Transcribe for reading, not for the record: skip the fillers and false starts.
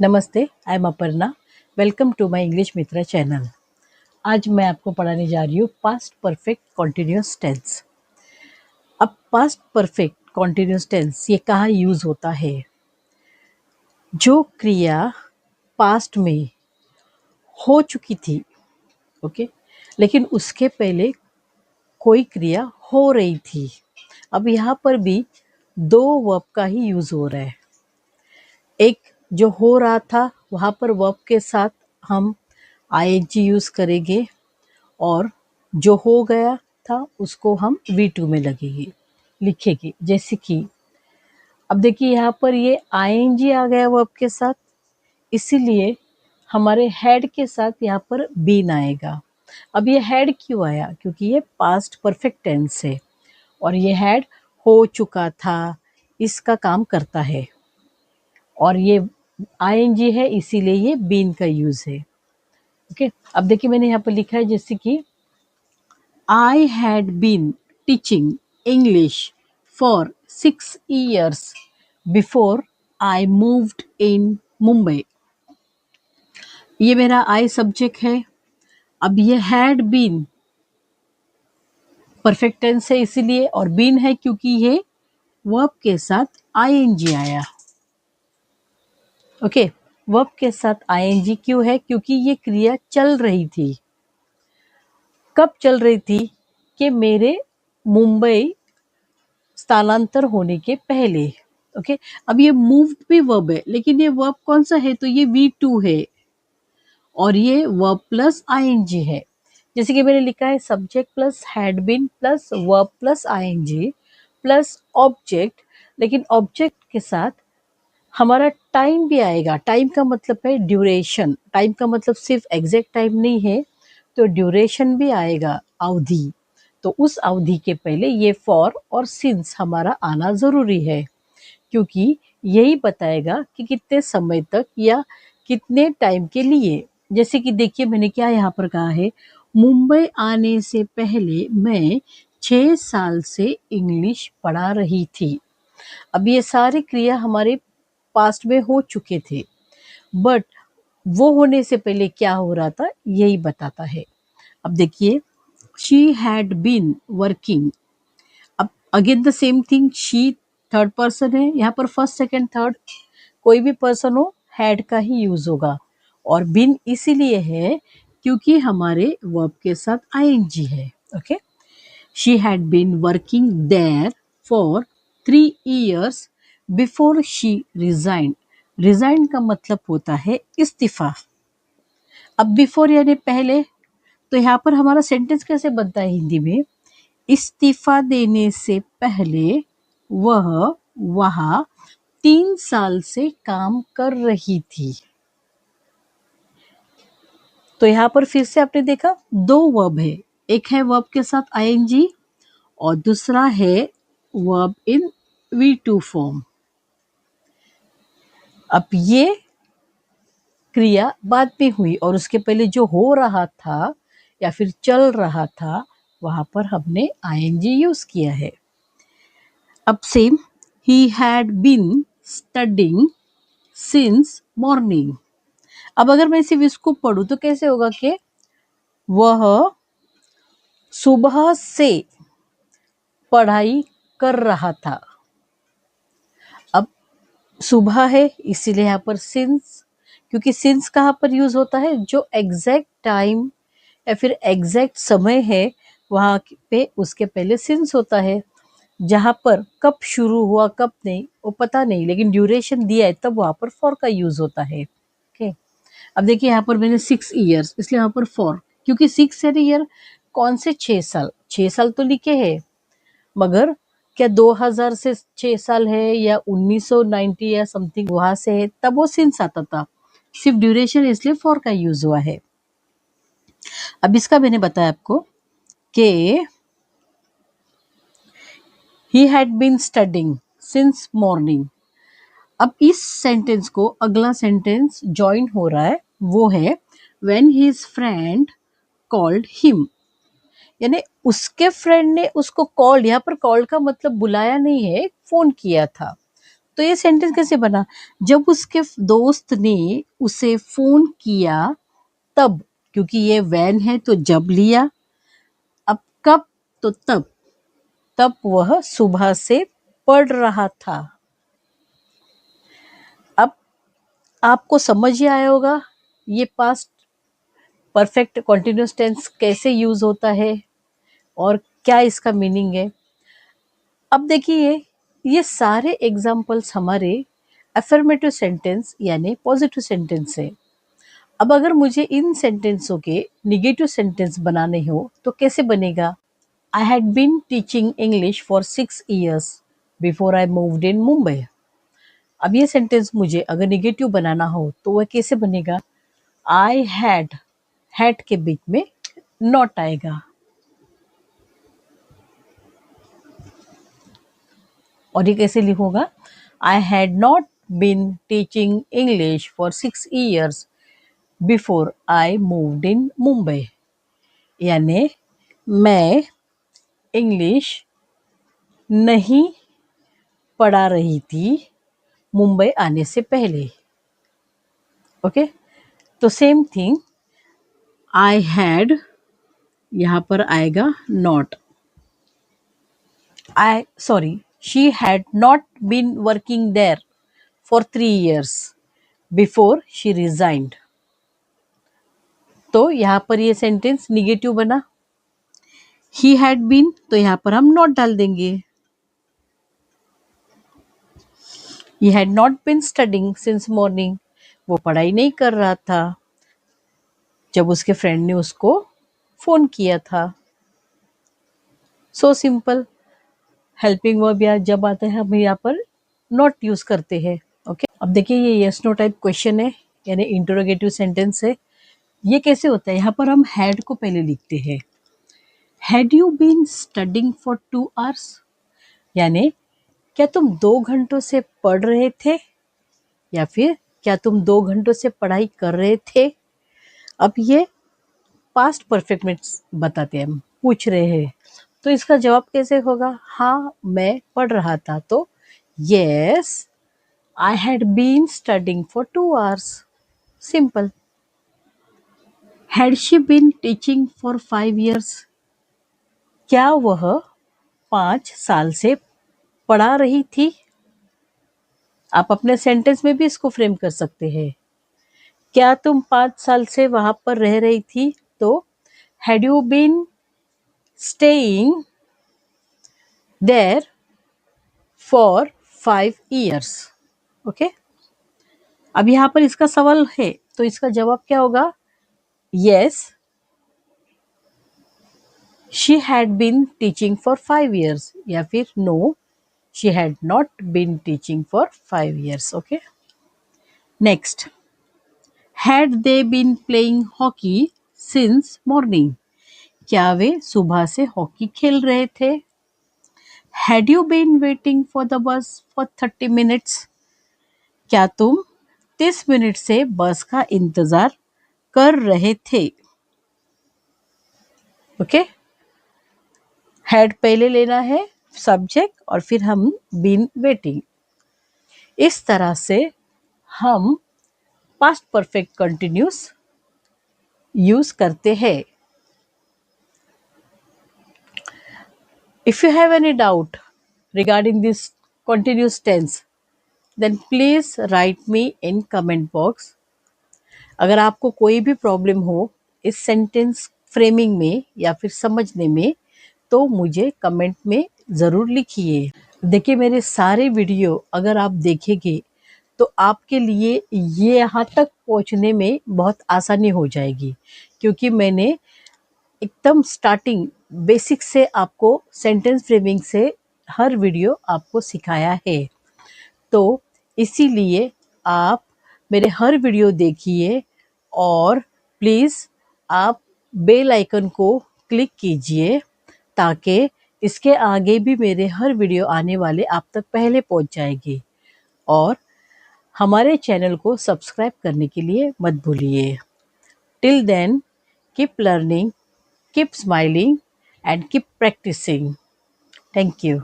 नमस्ते, I am Aparna. Welcome to my English Mitra channel. आज मैं आपको पढ़ाने जा रही हूँ पास्ट परफेक्ट कॉन्टिन्यूअस टेंस। अब पास्ट परफेक्ट कॉन्टिन्यूअस टेंस ये कहाँ यूज़ होता है? जो क्रिया पास्ट में हो चुकी थी, ओके, लेकिन उसके पहले कोई क्रिया हो रही थी। अब यहाँ पर भी दो वर्ब का ही यूज़ हो रहा है। एक जो हो रहा था वहाँ पर वर्ब के साथ हम आईएनजी यूज़ करेंगे और जो हो गया था उसको हम V2 में लिखेंगे। जैसे कि अब देखिए यहाँ पर ये आईएनजी आ गया वर्ब के साथ, इसीलिए हमारे हैड के साथ यहाँ पर बीन आएगा। अब ये हैड क्यों आया? क्योंकि ये पास्ट परफेक्ट टेंस है और ये हैड हो चुका था, इसका काम करता है और ये आईएनजी है इसीलिए ये बीन का यूज़ है। ओके, अब देखिए मैंने यहाँ पर लिखा है जैसे कि I had been teaching English for 6 years before I moved in Mumbai. ये मेरा I सब्जेक्ट है। अब ये had been परफेक्ट टेंस है इसीलिए, और been है क्योंकि ये वर्ब के साथ ing आया। ओके, वर्ब के साथ ing क्यों है? क्योंकि ये क्रिया चल रही थी। कब चल रही थी? कि मेरे मुंबई स्थानांतर होने के पहले। ओके, अब ये मूव्ड भी वर्ब है, लेकिन ये वर्ब कौन सा है? तो ये V2 है और ये वर्ब प्लस आईएनजी है। जैसे कि मैंने लिखा है subject plus had been plus verb plus ING plus object, लेकिन ऑब्जेक्ट के साथ हमारा टाइम भी आएगा। टाइम का मतलब है ड्यूरेशन। टाइम का मतलब सिर्फ एग्जैक्ट टाइम नहीं है, तो ड्यूरेशन भी आएगा, अवधि। तो उस अवधि के पहले ये फॉर और सिंस हमारा आना ज़रूरी है, क्योंकि यही बताएगा कि कितने समय तक या कितने टाइम के लिए। जैसे कि देखिए मैंने क्या यहाँ पर कहा है, मुंबई आने से पहले मैं 6 साल से इंग्लिश पढ़ा रही थी। अब ये सारी क्रिया हमारे पास्ट में हो चुके थे, बट वो होने से पहले क्या हो रहा था यही बताता है। अब देखिए, शी हैड बीन वर्किंग। अब again the same thing, she third person है, यहाँ पर फर्स्ट सेकंड थर्ड कोई भी पर्सन हो हैड का ही यूज होगा, और बीन इसीलिए है क्योंकि हमारे वर्ब के साथ आईएनजी है। Okay, she had been working there for 3 years before she resigned. Resigned का मतलब होता है इस्तीफा। अब बिफोर यानी पहले, तो यहाँ पर हमारा सेंटेंस कैसे बनता है हिंदी में? इस्तीफा देने से पहले वह वहाँ 3 साल से काम कर रही थी। तो यहाँ पर फिर से आपने देखा दो वर्ब है, एक है वर्ब के साथ आईएनजी और दूसरा है वर्ब इन V2 फॉर्म। अब ये क्रिया बाद में हुई और उसके पहले जो हो रहा था या फिर चल रहा था वहां पर हमने आईएनजी यूज किया है। अब same, he had been studying since morning. अब अगर मैं सिर्फ इसको पढ़ूं तो कैसे होगा कि वह सुबह से पढ़ाई कर रहा था। अब सुबह है इसीलिए यहाँ पर सिंस, क्योंकि सिंस कहाँ पर यूज होता है? जो एग्जैक्ट टाइम या फिर एग्जैक्ट समय है वहाँ पे उसके पहले सिंस होता है। जहाँ पर कब शुरू हुआ कब नहीं वो पता नहीं, लेकिन ड्यूरेशन दिया है तब वहाँ पर फॉर का यूज होता है। ओके, अब देखिए यहाँ पर मैंने 6 years इसलिए यहाँ पर फॉर, क्योंकि 6 ईयर कौन से 6 साल? 6 साल तो लिखे हैं, मगर क्या 2000 से 6 साल है या 1990 या समथिंग वहां से है, तब वो सिंस आता था। सिर्फ ड्यूरेशन इसलिए फॉर का यूज हुआ है। अब इसका मैंने बताया आपको कि he had been studying since morning. अब इस सेंटेंस को अगला सेंटेंस ज्वाइन हो रहा है, वो है when his friend called him. यानी उसके फ्रेंड ने उसको कॉल्ड, यहाँ पर कॉल्ड का मतलब बुलाया नहीं है, फोन किया था। तो ये सेंटेंस कैसे बना? जब उसके दोस्त ने उसे फोन किया तब, क्योंकि ये वैन है तो जब लिया। अब कब? तो तब। तब वह सुबह से पढ़ रहा था। अब आपको समझ ही आया होगा ये पास्ट परफेक्ट कॉन्टिन्यूस टेंस कैसे यूज होता है और क्या इसका मीनिंग है। अब देखिए, ये सारे एग्जाम्पल्स हमारे अफर्मेटिव सेंटेंस यानी पॉजिटिव सेंटेंस है। अब अगर मुझे इन सेंटेंसों के निगेटिव सेंटेंस बनाने हो तो कैसे बनेगा? I had been teaching English for 6 years before I moved in Mumbai. अब ये सेंटेंस मुझे अगर निगेटिव बनाना हो तो वह कैसे बनेगा? आई हैड के बीच में नॉट आएगा। और ये कैसे लिखूंगा? I had not been teaching English for 6 years before I moved in Mumbai. यानी मैं इंग्लिश नहीं पढ़ा रही थी मुंबई आने से पहले। ओके, तो सेम थिंग, आई हैड यहाँ पर आएगा not. She had not been working there for 3 years before she resigned. तो यहाँ पर ये सेंटेंस निगेटिव बना। ही हैड बीन, तो यहाँ पर हम नॉट डाल देंगे। He had not been studying since morning, वो पढ़ाई नहीं कर रहा था जब उसके फ्रेंड ने उसको फोन किया था। So simple. हेल्पिंग वर्ब या जब आता है हम यहाँ पर नॉट यूज करते हैं। ओके, अब देखिए ये यस नो टाइप क्वेश्चन है यानी इंटरोगेटिव सेंटेंस है। ये कैसे होता है? यहाँ पर हम हैड को पहले लिखते हैं। Had you been studying for 2 hours, यानी क्या तुम 2 घंटों से पढ़ रहे थे, या फिर क्या तुम 2 घंटों से पढ़ाई कर रहे थे। अब ये पास्ट परफेक्ट में बताते हैं, हम पूछ रहे हैं, तो इसका जवाब कैसे होगा? हाँ, मैं पढ़ रहा था। तो yes, I had been studying for 2 hours। Simple. Had she been teaching for 5 years, क्या वह 5 साल से पढ़ा रही थी। आप अपने सेंटेंस में भी इसको फ्रेम कर सकते हैं। क्या तुम 5 साल से वहां पर रह रही थी? तो had you been staying there for 5 years। Okay, अब यहाँ पर इसका सवाल है तो इसका जवाब क्या होगा? Yes, she had been teaching for 5 years, या फिर no, she had not been teaching for 5 years। Okay, next, had they been playing hockey since morning, क्या वे सुबह से हॉकी खेल रहे थे। Had you been waiting for the bus for 30 minutes, क्या तुम 30 मिनट से बस का इंतजार कर रहे थे। ओके, हैड पहले लेना है सब्जेक्ट और फिर हम बीन वेटिंग। इस तरह से हम पास्ट परफेक्ट कंटिन्यूस यूज करते हैं। If you have any doubt regarding this continuous tense, then please write me in comment box. अगर आपको कोई भी प्रॉब्लम हो इस सेंटेंस फ्रेमिंग में या फिर समझने में तो मुझे कमेंट में ज़रूर लिखिए। देखिए, मेरे सारे वीडियो अगर आप देखेंगे तो आपके लिए ये यहाँ तक पहुँचने में बहुत आसानी हो जाएगी, क्योंकि मैंने एकदम स्टार्टिंग बेसिक से आपको सेंटेंस फ्रेमिंग से हर वीडियो आपको सिखाया है। तो इसीलिए आप मेरे हर वीडियो देखिए और प्लीज़ आप बेल आइकन को क्लिक कीजिए ताकि इसके आगे भी मेरे हर वीडियो आने वाले आप तक पहले पहुंच जाएगी। और हमारे चैनल को सब्सक्राइब करने के लिए मत भूलिए। Till then, keep learning, keep smiling and keep practicing. Thank you.